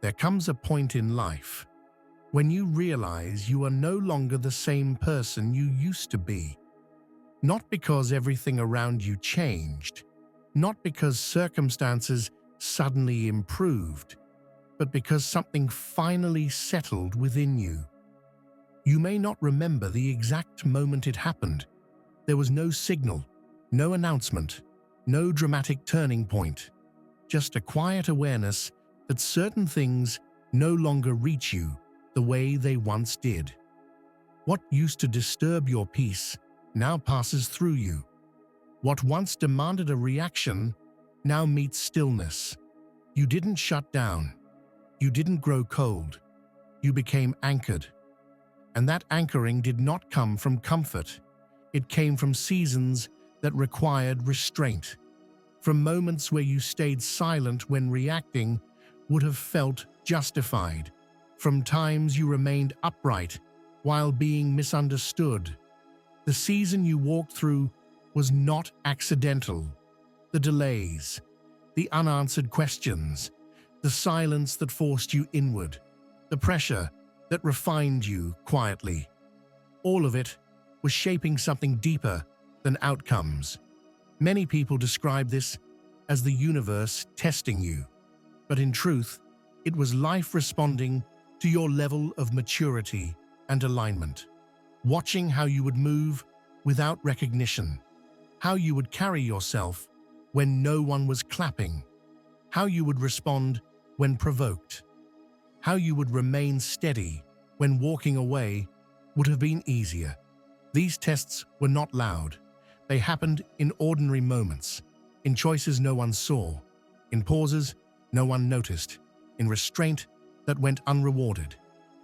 There comes a point in life when you realize you are no longer the same person you used to be. Not because everything around you changed, not because circumstances suddenly improved, but because something finally settled within you. You may not remember the exact moment it happened. There was no signal, no announcement, no dramatic turning point, just a quiet awareness that certain things no longer reach you the way they once did. What used to disturb your peace now passes through you. What once demanded a reaction now meets stillness. You didn't shut down. You didn't grow cold. You became anchored. And that anchoring did not come from comfort. It came from seasons that required restraint, from moments where you stayed silent when reacting would have felt justified, from times you remained upright while being misunderstood. The season you walked through was not accidental. The delays, the unanswered questions, the silence that forced you inward, the pressure that refined you quietly. All of it was shaping something deeper than outcomes. Many people describe this as the universe testing you, but in truth, it was life responding to your level of maturity and alignment, watching how you would move without recognition, how you would carry yourself when no one was clapping, how you would respond when provoked, how you would remain steady when walking away would have been easier. These tests were not loud. They happened in ordinary moments, in choices no one saw, in pauses no one noticed, in restraint that went unrewarded,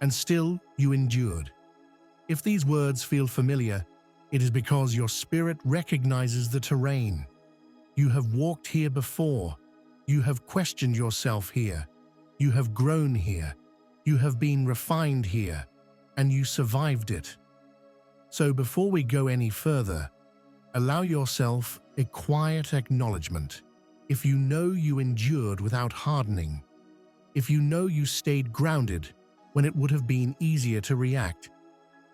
and still you endured. If these words feel familiar, it is because your spirit recognizes the terrain. You have walked here before. You have questioned yourself here. You have grown here. You have been refined here, and you survived it. So before we go any further, allow yourself a quiet acknowledgement. If you know you endured without hardening, if you know you stayed grounded when it would have been easier to react,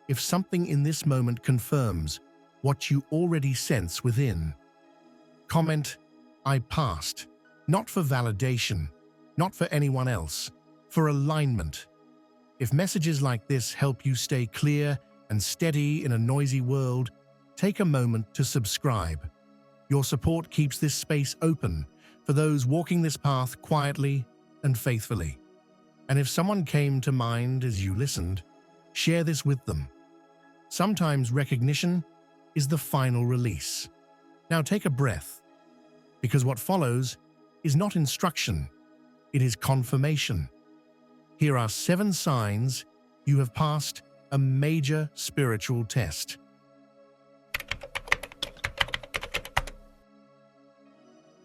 if something in this moment confirms what you already sense within, comment, "I passed," not for validation, not for anyone else, for alignment. If messages like this help you stay clear and steady in a noisy world, take a moment to subscribe. Your support keeps this space open for those walking this path quietly and faithfully. And if someone came to mind as you listened, share this with them. Sometimes recognition is the final release. Now take a breath, because what follows is not instruction, it is confirmation. Here are 7 signs you have passed a major spiritual test.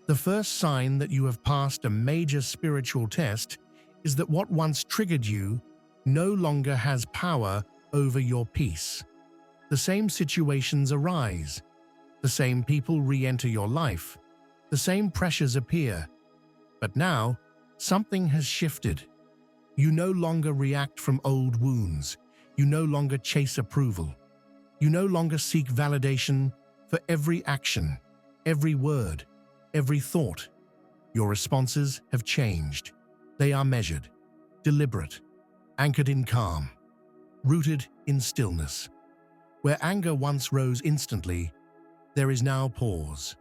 The first sign that you have passed a major spiritual test is that what once triggered you no longer has power over your peace. The same situations arise, the same people re-enter your life, the same pressures appear, but now something has shifted. You no longer react from old wounds. You no longer chase approval. You no longer seek validation for every action, every word, every thought. Your responses have changed. They are measured, deliberate, anchored in calm, rooted in stillness. Where anger once rose instantly, there is now pause.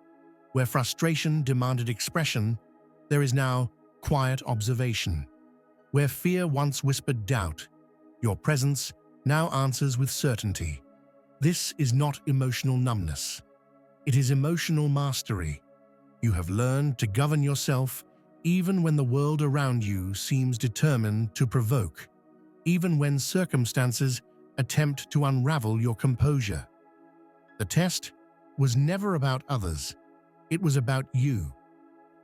Where frustration demanded expression, there is now quiet observation. Where fear once whispered doubt, your presence now answers with certainty. This is not emotional numbness. It is emotional mastery. You have learned to govern yourself even when the world around you seems determined to provoke, even when circumstances attempt to unravel your composure. The test was never about others. It was about you,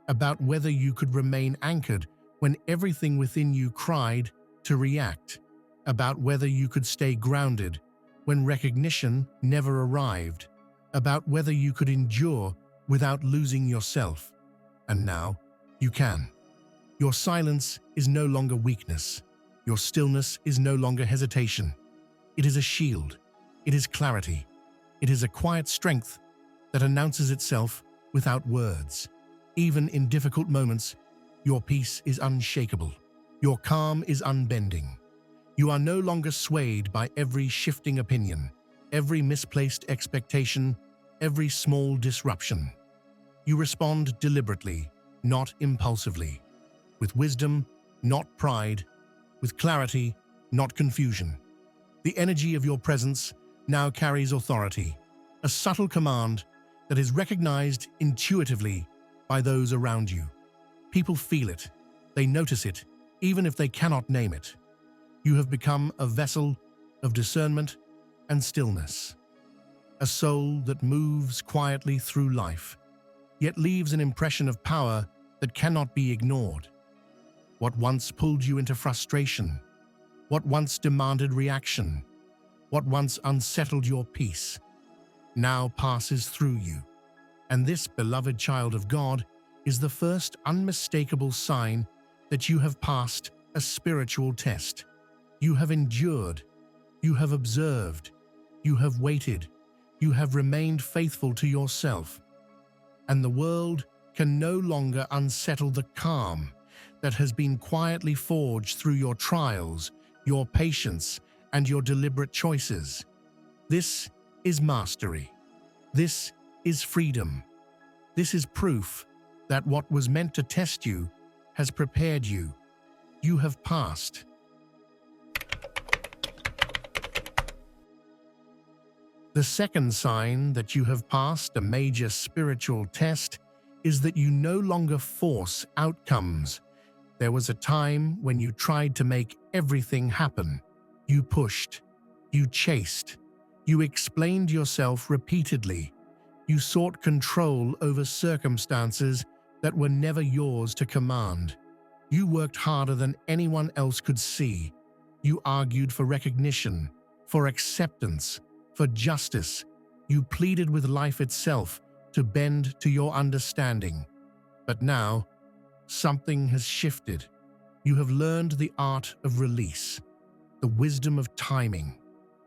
about whether you could remain anchored when everything within you cried to react, about whether you could stay grounded when recognition never arrived, about whether you could endure without losing yourself. And now, you can. Your silence is no longer weakness. Your stillness is no longer hesitation. It is a shield. It is clarity. It is a quiet strength that announces itself without words. Even in difficult moments, your peace is unshakable. Your calm is unbending. You are no longer swayed by every shifting opinion, every misplaced expectation, every small disruption. You respond deliberately, not impulsively, with wisdom, not pride, with clarity, not confusion. The energy of your presence now carries authority, a subtle command that is recognized intuitively by those around you. People feel it, they notice it, even if they cannot name it. You have become a vessel of discernment and stillness, a soul that moves quietly through life, yet leaves an impression of power that cannot be ignored. What once pulled you into frustration, what once demanded reaction, what once unsettled your peace, now passes through you. And this, beloved child of God, is the first unmistakable sign that you have passed a spiritual test. You have endured, you have observed, you have waited, you have remained faithful to yourself. And the world can no longer unsettle the calm that has been quietly forged through your trials, your patience, and your deliberate choices. This is mastery. This is freedom. This is proof that what was meant to test you has prepared you. You have passed. The second sign that you have passed a major spiritual test is that you no longer force outcomes. There was a time when you tried to make everything happen. You pushed, you chased, you explained yourself repeatedly. You sought control over circumstances that were never yours to command. You worked harder than anyone else could see. You argued for recognition, for acceptance, for justice. You pleaded with life itself to bend to your understanding. But now, something has shifted. You have learned the art of release, the wisdom of timing,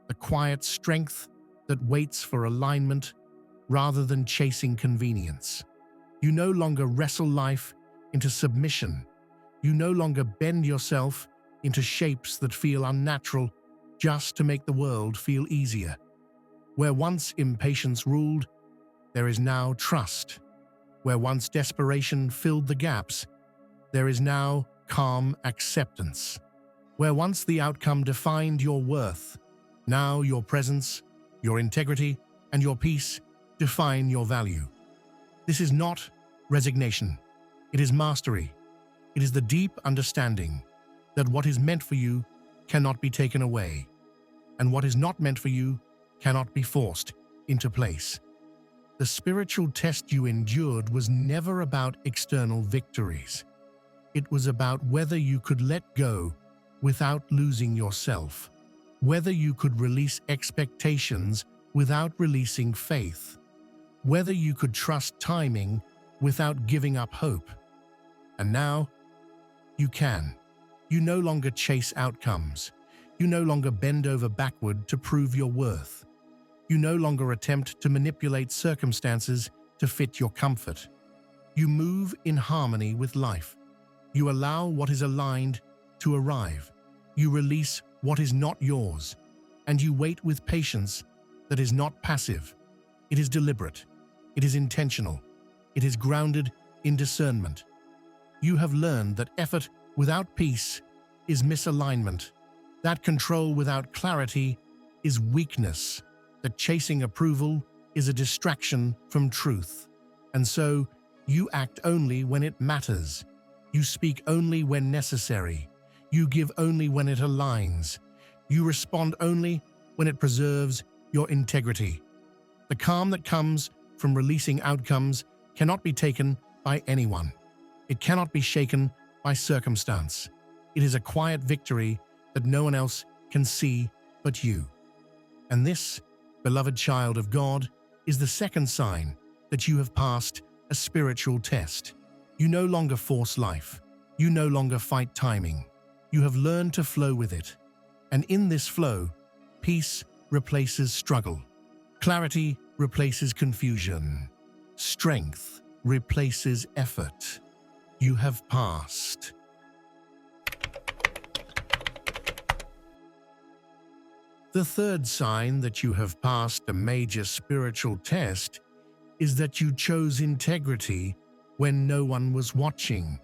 the quiet strength that waits for alignment rather than chasing convenience. You no longer wrestle life into submission. You no longer bend yourself into shapes that feel unnatural just to make the world feel easier. Where once impatience ruled, there is now trust. Where once desperation filled the gaps, there is now calm acceptance. Where once the outcome defined your worth, now your presence, your integrity, and your peace define your value. This is not resignation. It is mastery. It is the deep understanding that what is meant for you cannot be taken away, and what is not meant for you cannot be forced into place. The spiritual test you endured was never about external victories. It was about whether you could let go without losing yourself, whether you could release expectations without releasing faith, whether you could trust timing without giving up hope. And now, you can. You no longer chase outcomes. You no longer bend over backward to prove your worth. You no longer attempt to manipulate circumstances to fit your comfort. You move in harmony with life. You allow what is aligned to arrive. You release what is not yours, and you wait with patience that is not passive. It is deliberate. It is intentional. It is grounded in discernment. You have learned that effort without peace is misalignment, that control without clarity is weakness, that chasing approval is a distraction from truth. And so, you act only when it matters. You speak only when necessary. You give only when it aligns. You respond only when it preserves your integrity. The calm that comes from releasing outcomes cannot be taken by anyone. It cannot be shaken by circumstance. It is a quiet victory that no one else can see but you. And this, beloved child of God, is the second sign that you have passed a spiritual test. You no longer force life. You no longer fight timing. You have learned to flow with it. And in this flow, peace replaces struggle. Clarity replaces confusion. Strength replaces effort. You have passed. The third sign that you have passed a major spiritual test is that you chose integrity when no one was watching.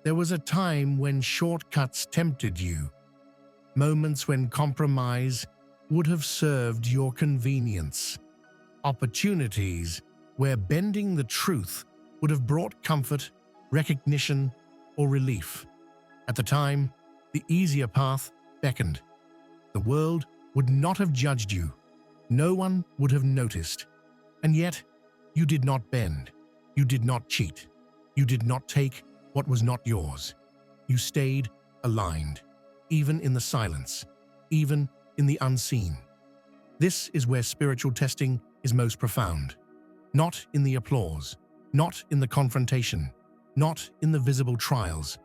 There was a time when shortcuts tempted you, moments when compromise would have served your convenience, opportunities where bending the truth would have brought comfort, recognition, or relief. At the time, the easier path beckoned. The world would not have judged you. No one would have noticed. And yet, you did not bend. You did not cheat. You did not take what was not yours. You stayed aligned, even in the silence, even in the unseen. This is where spiritual testing is most profound. Not in the applause, not in the confrontation, not in the visible trials,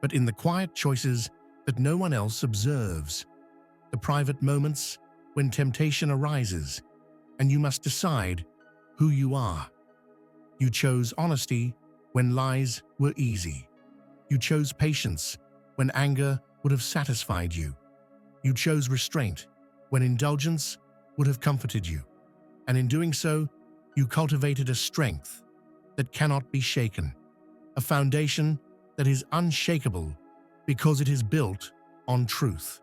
but in the quiet choices that no one else observes. The private moments when temptation arises and you must decide who you are. You chose honesty when lies were easy. You chose patience when anger would have satisfied you. You chose restraint when indulgence would have comforted you. And in doing so, you cultivated a strength that cannot be shaken, a foundation that is unshakable because it is built on truth.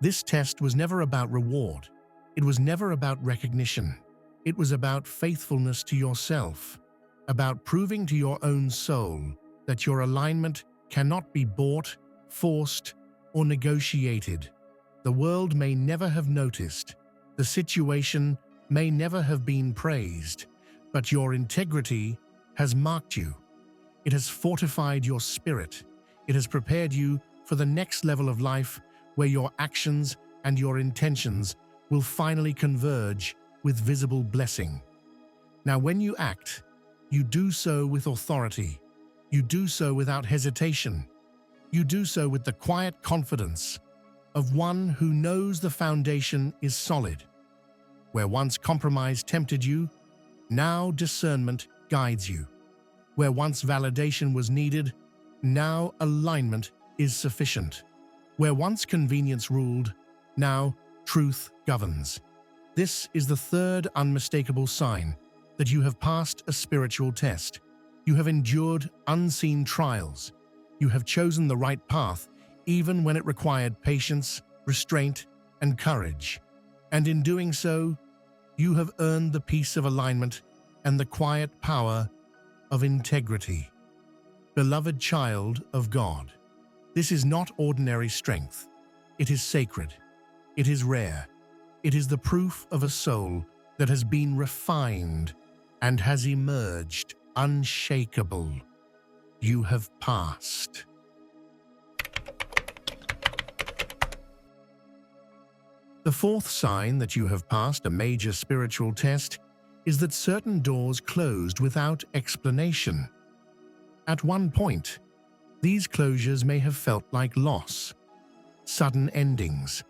This test was never about reward. It was never about recognition. It was about faithfulness to yourself, about proving to your own soul that your alignment cannot be bought, forced, or negotiated. The world may never have noticed. The situation may never have been praised, but your integrity has marked you. It has fortified your spirit. It has prepared you for the next level of life where your actions and your intentions will finally converge with visible blessing. Now, when you act, you do so with authority. You do so without hesitation. You do so with the quiet confidence of one who knows the foundation is solid. Where once compromise tempted you, now discernment guides you. Where once validation was needed, now alignment is sufficient. Where once convenience ruled, now truth governs. This is the third unmistakable sign that you have passed a spiritual test. You have endured unseen trials. You have chosen the right path, even when it required patience, restraint, and courage. And in doing so, you have earned the peace of alignment and the quiet power of integrity. Beloved child of God, this is not ordinary strength. It is sacred. It is rare. It is the proof of a soul that has been refined and has emerged unshakable. You have passed. The fourth sign that you have passed a major spiritual test is that certain doors closed without explanation. At one point, these closures may have felt like loss, sudden endings,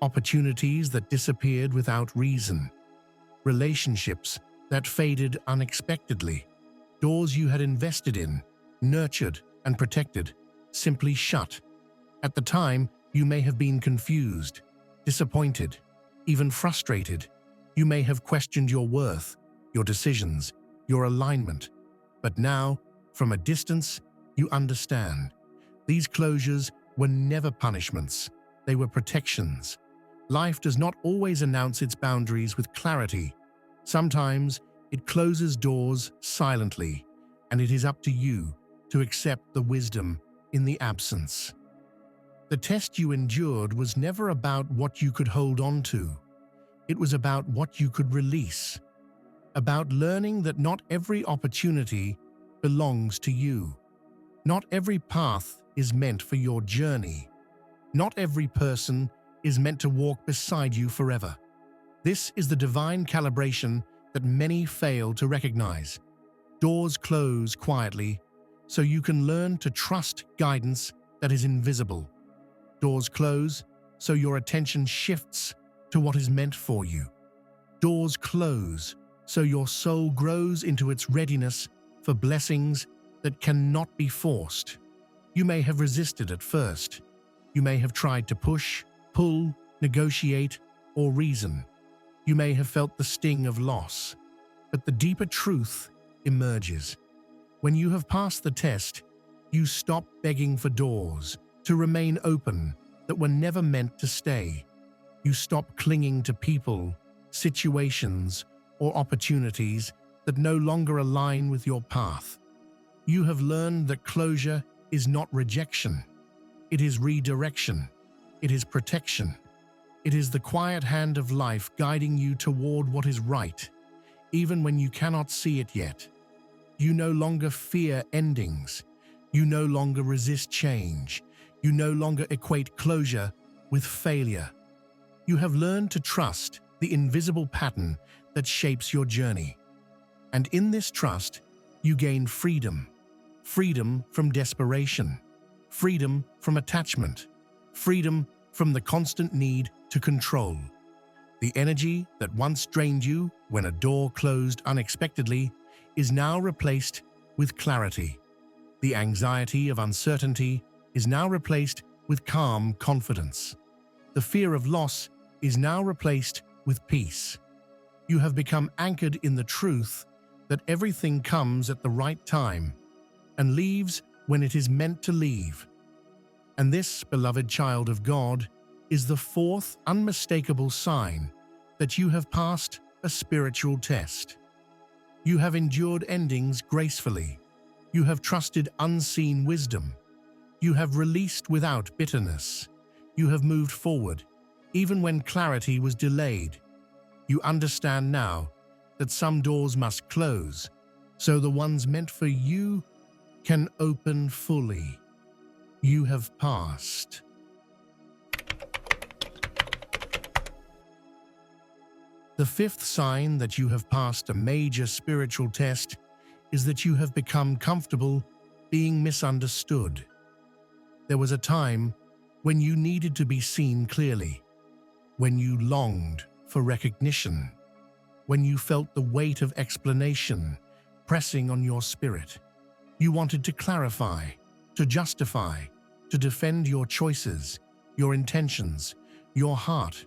opportunities that disappeared without reason, relationships that faded unexpectedly, doors you had invested in, nurtured, and protected, simply shut. At the time, you may have been confused, disappointed, even frustrated. You may have questioned your worth, your decisions, your alignment. But now, from a distance, you understand. These closures were never punishments. They were protections. Life does not always announce its boundaries with clarity. Sometimes it closes doors silently, and it is up to you to accept the wisdom in the absence. The test you endured was never about what you could hold on to. It was about what you could release, about learning that not every opportunity belongs to you. Not every path is meant for your journey. Not every person is meant to walk beside you forever. This is the divine calibration that many fail to recognize. Doors close quietly, so you can learn to trust guidance that is invisible. Doors close, so your attention shifts to what is meant for you. Doors close, so your soul grows into its readiness for blessings that cannot be forced. You may have resisted at first. You may have tried to push, pull, negotiate, or reason. You may have felt the sting of loss. But the deeper truth emerges. When you have passed the test, you stop begging for doors to remain open that were never meant to stay. You stop clinging to people, situations, or opportunities that no longer align with your path. You have learned that closure is not rejection. It is redirection. It is protection. It is the quiet hand of life guiding you toward what is right, even when you cannot see it yet. You no longer fear endings. You no longer resist change. You no longer equate closure with failure. You have learned to trust the invisible pattern that shapes your journey. And in this trust, you gain freedom. Freedom from desperation. Freedom from attachment. Freedom from the constant need to control. The energy that once drained you when a door closed unexpectedly is now replaced with clarity. The anxiety of uncertainty is now replaced with calm confidence. The fear of loss is now replaced with peace. You have become anchored in the truth that everything comes at the right time and leaves when it is meant to leave. And this, beloved child of God, is the fourth unmistakable sign that you have passed a spiritual test. You have endured endings gracefully. You have trusted unseen wisdom. You have released without bitterness. You have moved forward, even when clarity was delayed. You understand now that some doors must close, so the ones meant for you can open fully. You have passed. The fifth sign that you have passed a major spiritual test is that you have become comfortable being misunderstood. There was a time when you needed to be seen clearly, when you longed for recognition, when you felt the weight of explanation pressing on your spirit. You wanted to clarify, to justify, to defend your choices, your intentions, your heart.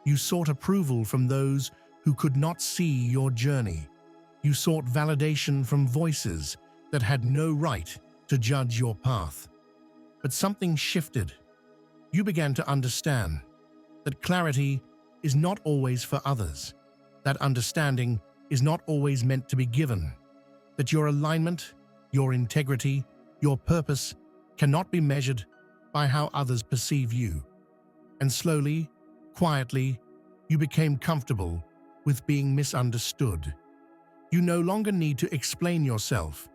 You sought approval from those who could not see your journey. You sought validation from voices that had no right to judge your path. But something shifted. You began to understand that clarity is not always for others, that understanding is not always meant to be given, that your alignment, your integrity, your purpose cannot be measured by how others perceive you. And slowly, quietly, you became comfortable with being misunderstood. You no longer need to explain yourself.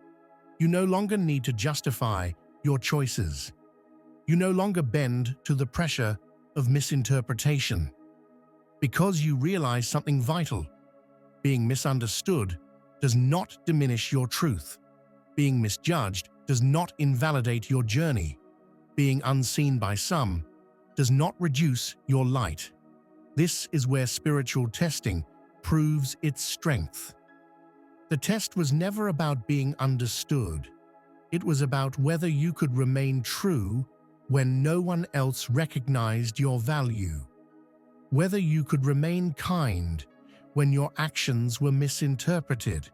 You no longer need to justify your choices. You no longer bend to the pressure of misinterpretation. Because you realize something vital. Being misunderstood does not diminish your truth. Being misjudged does not invalidate your journey. Being unseen by some does not reduce your light. This is where spiritual testing proves its strength. The test was never about being understood. It was about whether you could remain true when no one else recognized your value. Whether you could remain kind when your actions were misinterpreted.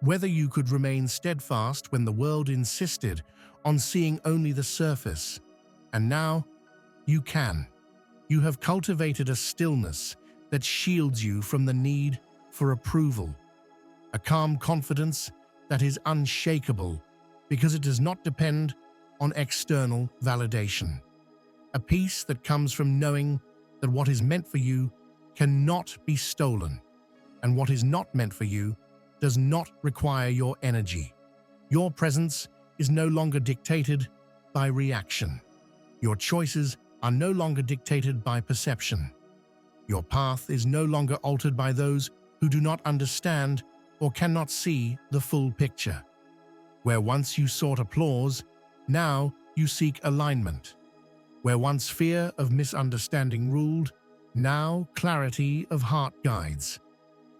Whether you could remain steadfast when the world insisted on seeing only the surface. And now, you can. You have cultivated a stillness that shields you from the need for approval. A calm confidence that is unshakable because it does not depend on external validation. A peace that comes from knowing that what is meant for you cannot be stolen, and what is not meant for you does not require your energy. Your presence is no longer dictated by reaction. Your choices are no longer dictated by perception. Your path is no longer altered by those who do not understand or cannot see the full picture. Where once you sought applause, now you seek alignment. Where once fear of misunderstanding ruled, now clarity of heart guides.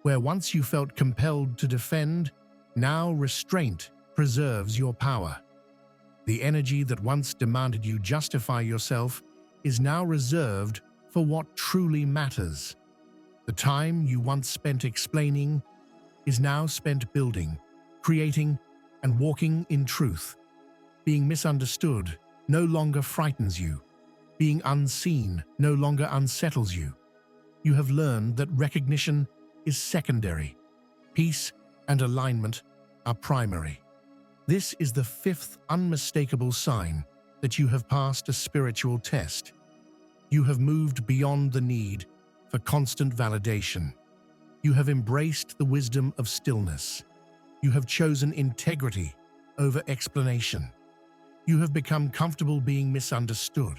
Where once you felt compelled to defend, now restraint preserves your power. The energy that once demanded you justify yourself is now reserved for what truly matters. The time you once spent explaining is now spent building, creating, and walking in truth. Being misunderstood no longer frightens you. Being unseen no longer unsettles you. You have learned that recognition is secondary. Peace and alignment are primary. This is the fifth unmistakable sign that you have passed a spiritual test. You have moved beyond the need for constant validation. You have embraced the wisdom of stillness. You have chosen integrity over explanation. You have become comfortable being misunderstood.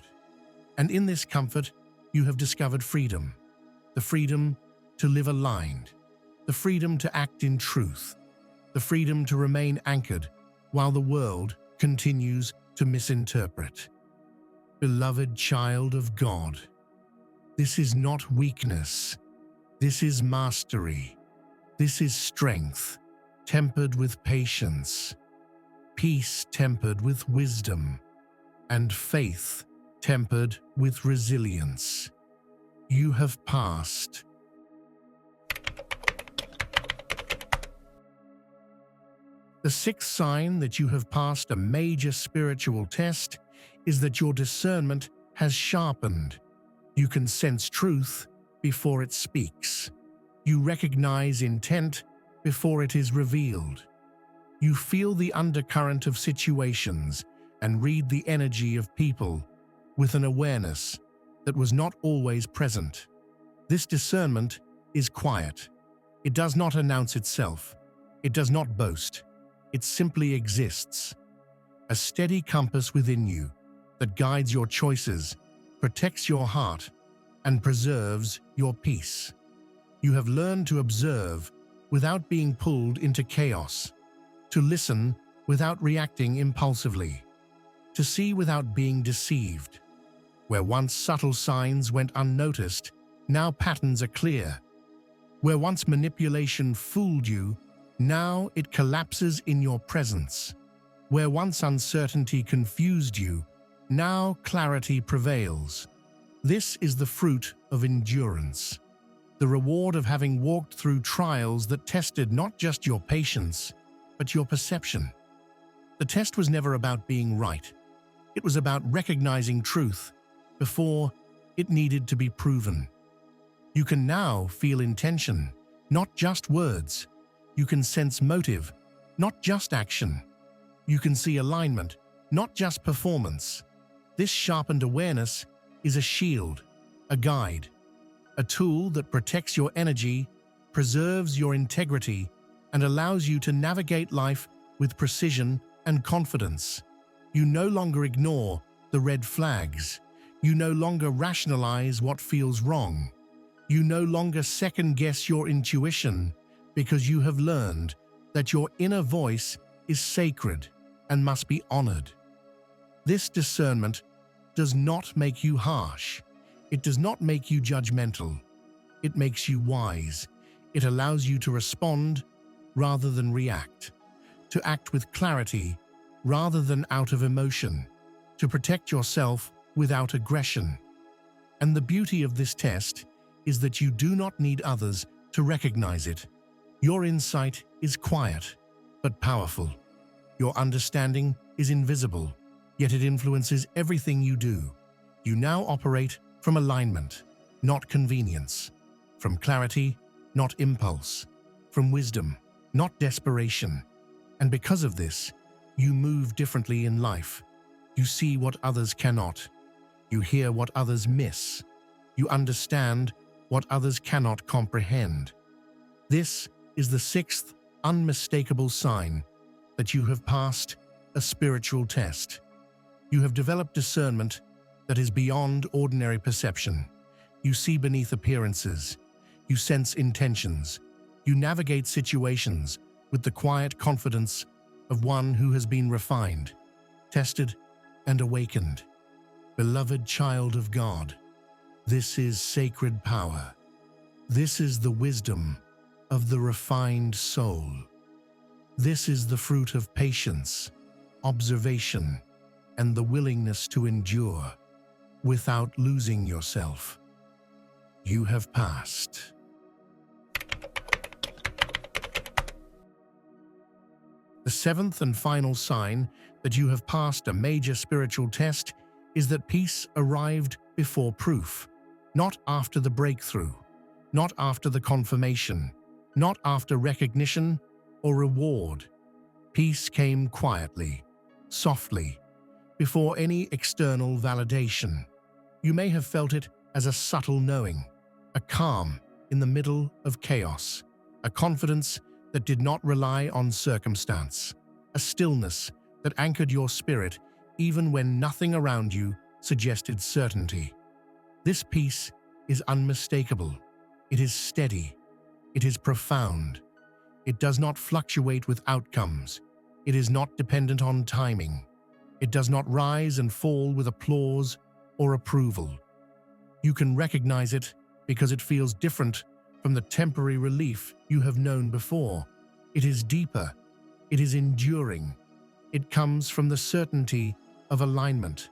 And in this comfort, you have discovered freedom. The freedom to live aligned. The freedom to act in truth. The freedom to remain anchored while the world continues to misinterpret. Beloved child of God, this is not weakness. This is mastery. This is strength, tempered with patience, peace tempered with wisdom, and faith tempered with resilience. You have passed. The sixth sign that you have passed a major spiritual test is that your discernment has sharpened. You can sense truth before it speaks. You recognize intent before it is revealed. You feel the undercurrent of situations and read the energy of people with an awareness that was not always present. This discernment is quiet. It does not announce itself. It does not boast. It simply exists. A steady compass within you that guides your choices, protects your heart, and preserves your peace. You have learned to observe without being pulled into chaos, to listen without reacting impulsively, to see without being deceived. Where once subtle signs went unnoticed, now patterns are clear. Where once manipulation fooled you, now it collapses in your presence. Where once uncertainty confused you, now clarity prevails. This is the fruit of endurance, the reward of having walked through trials that tested not just your patience, but your perception. The test was never about being right. It was about recognizing truth before it needed to be proven. You can now feel intention, not just words. You can sense motive, not just action. You can see alignment, not just performance. This sharpened awareness is a shield, a guide, a tool that protects your energy, preserves your integrity, and allows you to navigate life with precision and confidence. You no longer ignore the red flags. You no longer rationalize what feels wrong. You no longer second-guess your intuition because you have learned that your inner voice is sacred and must be honored. This discernment does not make you harsh. It does not make you judgmental. It makes you wise. It allows you to respond rather than react, to act with clarity rather than out of emotion, to protect yourself without aggression. And the beauty of this test is that you do not need others to recognize it. Your insight is quiet, but powerful. Your understanding is invisible, yet it influences everything you do. You now operate from alignment, not convenience, from clarity, not impulse, from wisdom, not desperation. And because of this, you move differently in life. You see what others cannot. You hear what others miss. You understand what others cannot comprehend. This is the sixth unmistakable sign that you have passed a spiritual test. You have developed discernment that is beyond ordinary perception. You see beneath appearances. You sense intentions. You navigate situations with the quiet confidence of one who has been refined, tested, and awakened. Beloved child of God, this is sacred power. This is the wisdom of the refined soul. This is the fruit of patience, observation, and the willingness to endure without losing yourself. You have passed. The seventh and final sign that you have passed a major spiritual test is that peace arrived before proof, not after the breakthrough, not after the confirmation, not after recognition or reward. Peace came quietly, softly, before any external validation. You may have felt it as a subtle knowing, a calm in the middle of chaos, a confidence that did not rely on circumstance, a stillness that anchored your spirit even when nothing around you suggested certainty. This peace is unmistakable. It is steady. It is profound. It does not fluctuate with outcomes. It is not dependent on timing. It does not rise and fall with applause or approval. You can recognize it because it feels different from the temporary relief you have known before. It is deeper. It is enduring. It comes from the certainty of alignment,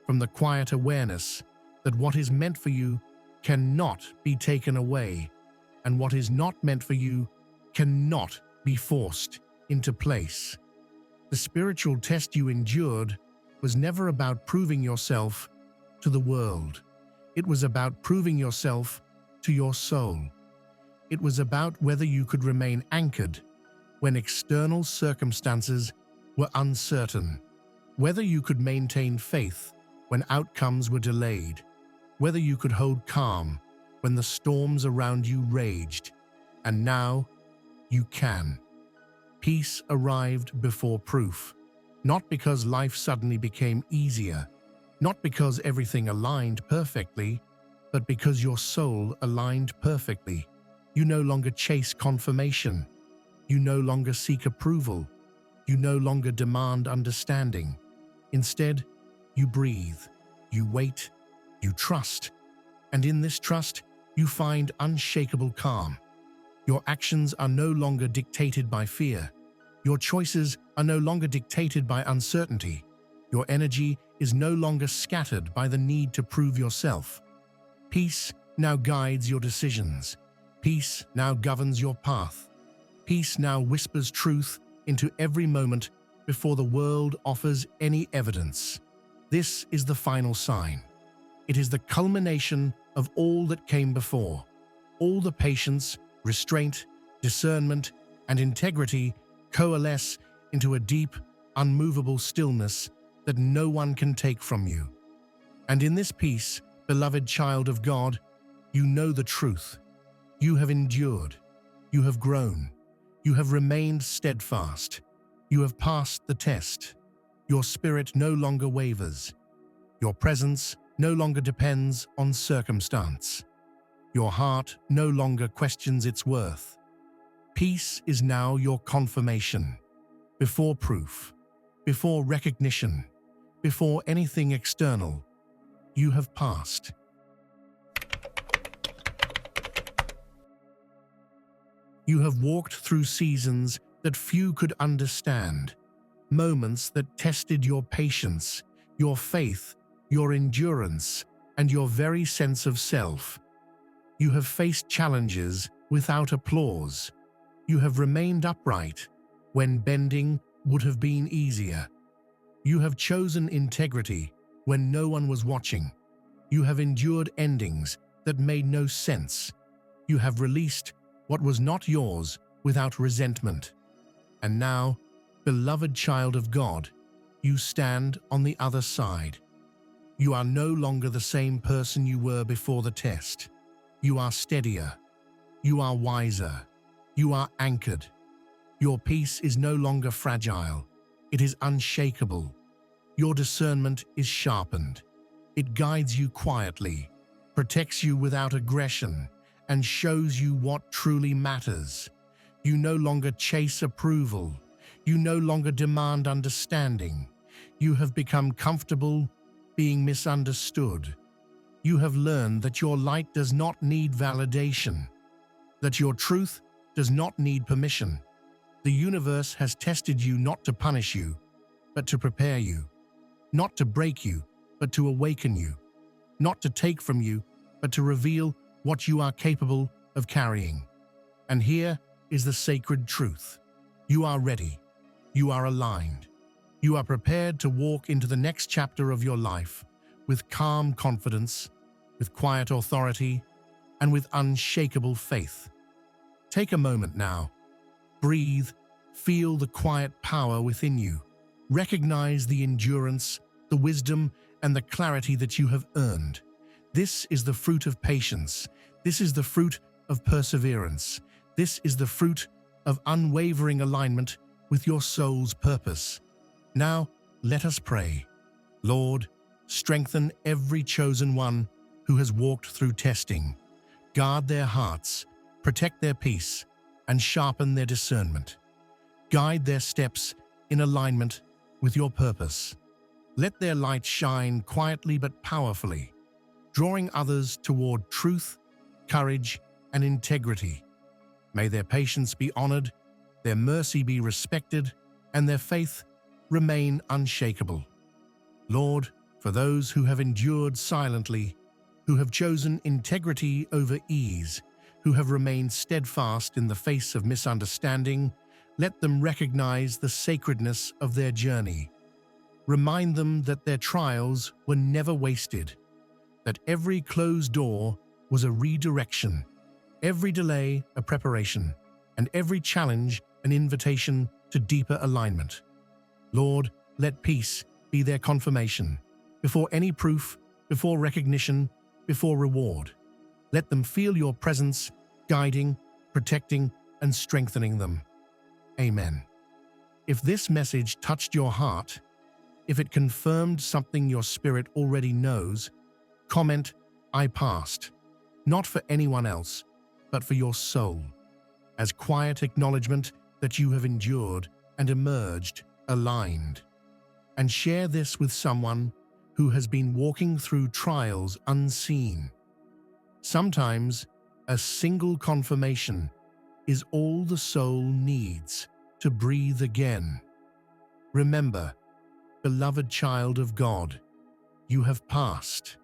from the quiet awareness that what is meant for you cannot be taken away, and what is not meant for you cannot be forced into place. The spiritual test you endured was never about proving yourself to the world. It was about proving yourself to your soul. It was about whether you could remain anchored when external circumstances were uncertain, whether you could maintain faith when outcomes were delayed, whether you could hold calm when the storms around you raged. And now you can. Peace arrived before proof, not because life suddenly became easier, not because everything aligned perfectly, but because your soul aligned perfectly. You no longer chase confirmation. You no longer seek approval. You no longer demand understanding. Instead, you breathe, you wait, you trust, and in this trust, you find unshakable calm. Your actions are no longer dictated by fear. Your choices are no longer dictated by uncertainty. Your energy is no longer scattered by the need to prove yourself. Peace now guides your decisions. Peace now governs your path. Peace now whispers truth into every moment before the world offers any evidence. This is the final sign. It is the culmination of all that came before. All the patience, restraint, discernment, and integrity coalesce into a deep, unmovable stillness that no one can take from you. And in this peace, beloved child of God, you know the truth. You have endured. You have grown. You have remained steadfast. You have passed the test. Your spirit no longer wavers. Your presence no longer depends on circumstance. Your heart no longer questions its worth. Peace is now your confirmation. Before proof, before recognition, before anything external, you have passed. You have walked through seasons that few could understand, moments that tested your patience, your faith, your endurance, and your very sense of self. You have faced challenges without applause. You have remained upright when bending would have been easier. You have chosen integrity when no one was watching. You have endured endings that made no sense. You have released what was not yours without resentment. And now, beloved child of God, you stand on the other side. You are no longer the same person you were before the test. You are steadier. You are wiser. You are anchored. Your peace is no longer fragile. It is unshakable. Your discernment is sharpened. It guides you quietly, protects you without aggression, and shows you what truly matters. You no longer chase approval. You no longer demand understanding. You have become comfortable being misunderstood. You have learned that your light does not need validation, that your truth does not need permission. The universe has tested you not to punish you, but to prepare you, not to break you, but to awaken you, not to take from you, but to reveal what you are capable of carrying. And here is the sacred truth. You are ready. You are aligned. You are prepared to walk into the next chapter of your life with calm confidence, with quiet authority, and with unshakable faith. Take a moment now. Breathe. Feel the quiet power within you. Recognize the endurance, the wisdom, and the clarity that you have earned. This is the fruit of patience. This is the fruit of perseverance. This is the fruit of unwavering alignment with your soul's purpose. Now, let us pray. Lord, strengthen every chosen one who has walked through testing. Guard their hearts, protect their peace, and sharpen their discernment. Guide their steps in alignment with your purpose. Let their light shine quietly but powerfully, drawing others toward truth, courage, and integrity. May their patience be honored, their mercy be respected, and their faith remain unshakable. Lord, for those who have endured silently, who have chosen integrity over ease, who have remained steadfast in the face of misunderstanding, let them recognize the sacredness of their journey. Remind them that their trials were never wasted, that every closed door was a redirection, every delay a preparation, and every challenge an invitation to deeper alignment. Lord, let peace be their confirmation, before any proof, before recognition, before reward. Let them feel your presence, guiding, protecting, and strengthening them. Amen. If this message touched your heart, if it confirmed something your spirit already knows, comment, "I passed," not for anyone else, but for your soul, as quiet acknowledgement that you have endured and emerged aligned. And share this with someone who has been walking through trials unseen. Sometimes, a single confirmation is all the soul needs to breathe again. Remember, beloved child of God, you have passed.